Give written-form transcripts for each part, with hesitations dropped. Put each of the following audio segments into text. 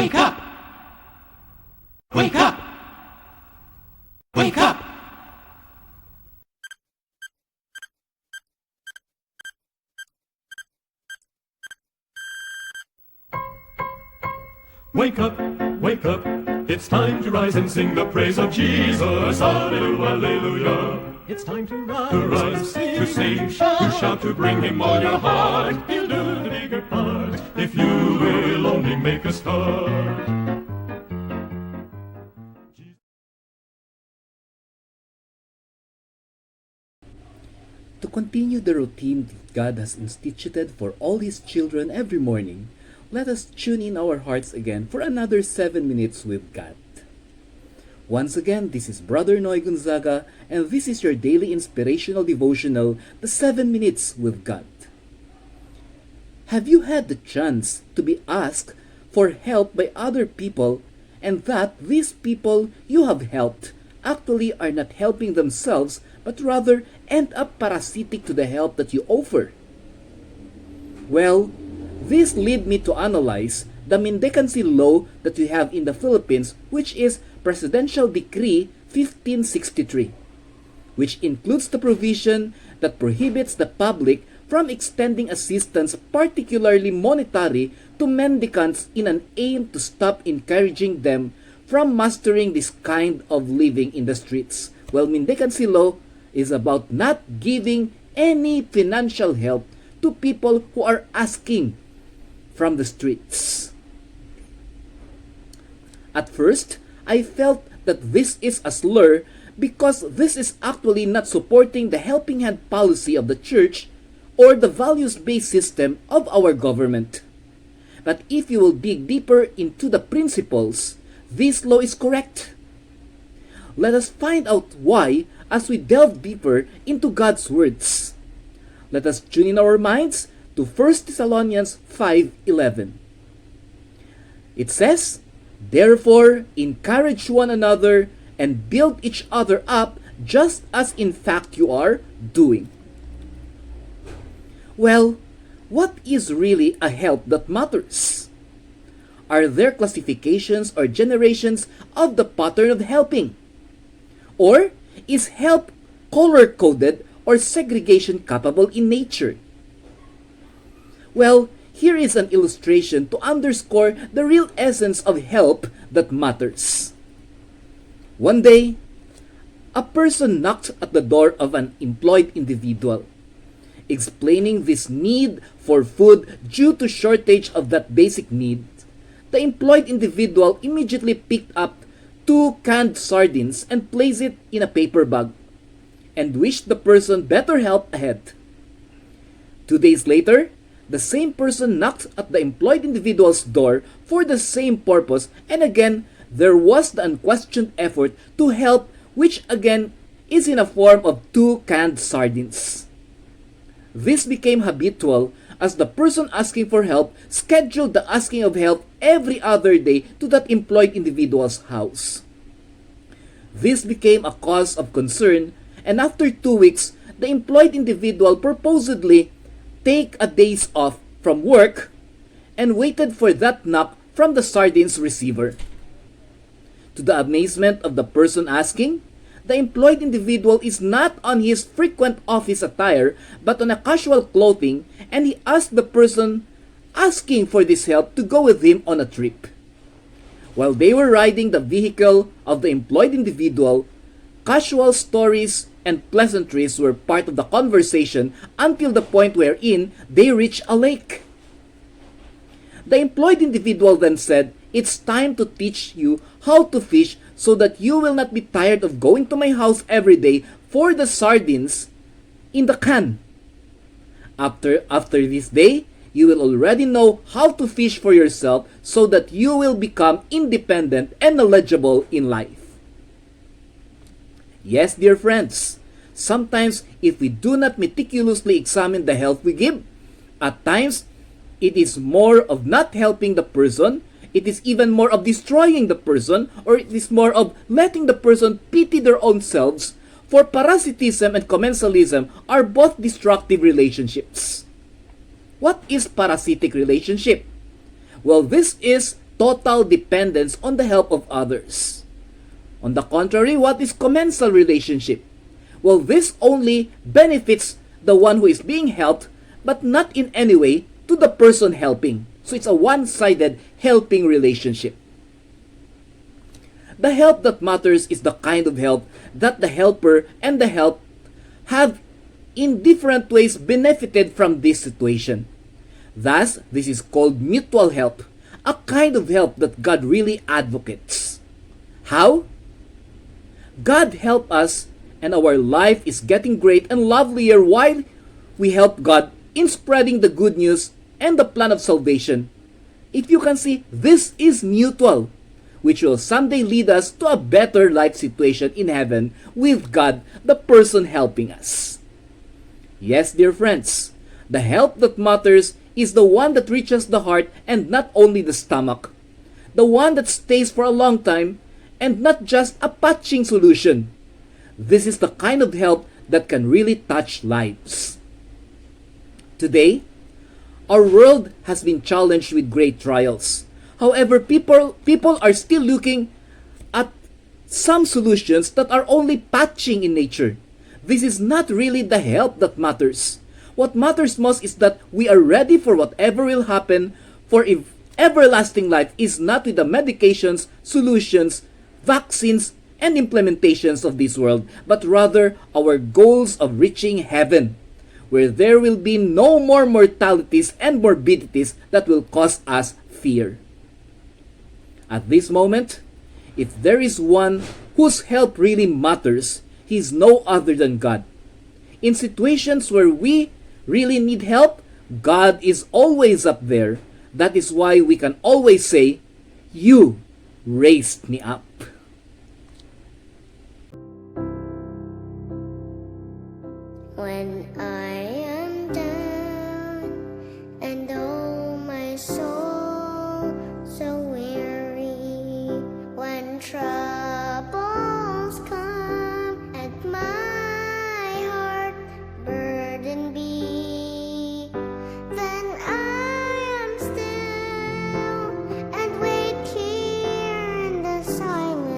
Wake up! Wake up! Wake up! Wake up, wake up, it's time to rise and sing the praise of Jesus. Hallelujah, hallelujah. It's time to rise, to sing, to shout, to bring him all your heart. He'll do the bigger part, if you will only make a start. To continue the routine that God has instituted for all His children every morning, let us tune in our hearts again for another 7 minutes with God. Once again, this is Brother Noy Gonzaga, and this is your daily inspirational devotional, the 7 Minutes with God. Have you had the chance to be asked for help by other people, and that these people you have helped actually are not helping themselves, but rather end up parasitic to the help that you offer? Well, this led me to analyze the mendicancy law that we have in the Philippines, which is Presidential Decree 1563, which includes the provision that prohibits the public from extending assistance, particularly monetary, to mendicants in an aim to stop encouraging them from mastering this kind of living in the streets. Well, mendicancy law is about not giving any financial help to people who are asking from the streets. At first, I felt that this is a slur because this is actually not supporting the helping hand policy of the church or the values-based system of our government. But if you will dig deeper into the principles, this law is correct. Let us find out why as we delve deeper into God's words. Let us tune in our minds to 1 Thessalonians 5:11. It says, "Therefore, encourage one another and build each other up, just as in fact you are doing." Well, what is really a help that matters? Are there classifications or generations of the pattern of helping? Or is help color-coded or segregation capable in nature? Well, here is an illustration to underscore the real essence of help that matters. One day, a person knocked at the door of an employed individual, explaining this need for food due to shortage of that basic need. The employed individual immediately picked up 2 canned sardines and placed it in a paper bag, and wished the person better help ahead. 2 days later, the same person knocked at the employed individual's door for the same purpose, and again, there was the unquestioned effort to help, which again is in a form of 2 canned sardines. This became habitual as the person asking for help scheduled the asking of help every other day to that employed individual's house. This became a cause of concern, and after 2 weeks, the employed individual purportedly take a days off from work and waited for that knock from the sardines receiver. To the amazement of the person asking, the employed individual is not on his frequent office attire but on a casual clothing, and he asked the person asking for this help to go with him on a trip. While they were riding the vehicle of the employed individual, casual stories and pleasantries were part of the conversation until the point wherein they reached a lake. The employed individual then said, "It's time to teach you how to fish so that you will not be tired of going to my house every day for the sardines in the can. After this day, you will already know how to fish for yourself so that you will become independent and knowledgeable in life." Yes, dear friends, sometimes if we do not meticulously examine the help we give, at times it is more of not helping the person, it is even more of destroying the person, or it is more of letting the person pity their own selves, for parasitism and commensalism are both destructive relationships. What is parasitic relationship? Well, this is total dependence on the help of others. On the contrary, what is commensal relationship? Well, this only benefits the one who is being helped, but not in any way to the person helping. So it's a one-sided helping relationship. The help that matters is the kind of help that the helper and the helped have in different ways benefited from this situation. Thus, this is called mutual help, a kind of help that God really advocates. How? God help us and our life is getting great and lovelier while we help God in spreading the good news and the plan of salvation. If you can see, this is mutual, which will someday lead us to a better life situation in heaven with God, the person helping us. Yes, dear friends, the help that matters is the one that reaches the heart and not only the stomach. The one that stays for a long time and not just a patching solution. This is the kind of help that can really touch lives. Today, our world has been challenged with great trials. However, people are still looking at some solutions that are only patching in nature. This is not really the help that matters. What matters most is that we are ready for whatever will happen, for if everlasting life is not with the medications, solutions, vaccines, and implementations of this world, but rather our goals of reaching heaven, where there will be no more mortalities and morbidities that will cause us fear. At this moment, if there is one whose help really matters, he is no other than God. In situations where we really need help, God is always up there. That is why we can always say, "You raised me up." When I am down and oh my soul so weary, when troubles come and my heart burden be, then I am still and wait here in the silence.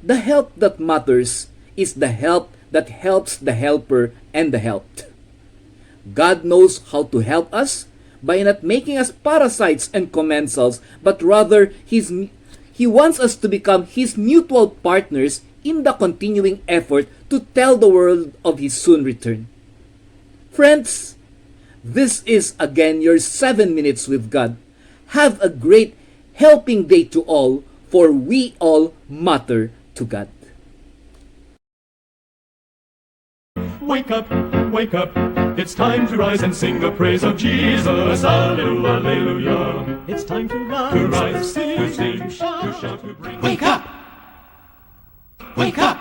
The help that matters is the help that helps the helper and the helped. God knows how to help us by not making us parasites and commensals, but rather He wants us to become His mutual partners in the continuing effort to tell the world of His soon return. Friends, this is again your 7 minutes with God. Have a great helping day to all, for we all matter to God. Wake up, wake up. It's time to rise and sing the praise of Jesus. Hallelujah, hallelujah. It's time to rise, to sing, to shout, to bring. Wake up! Wake up!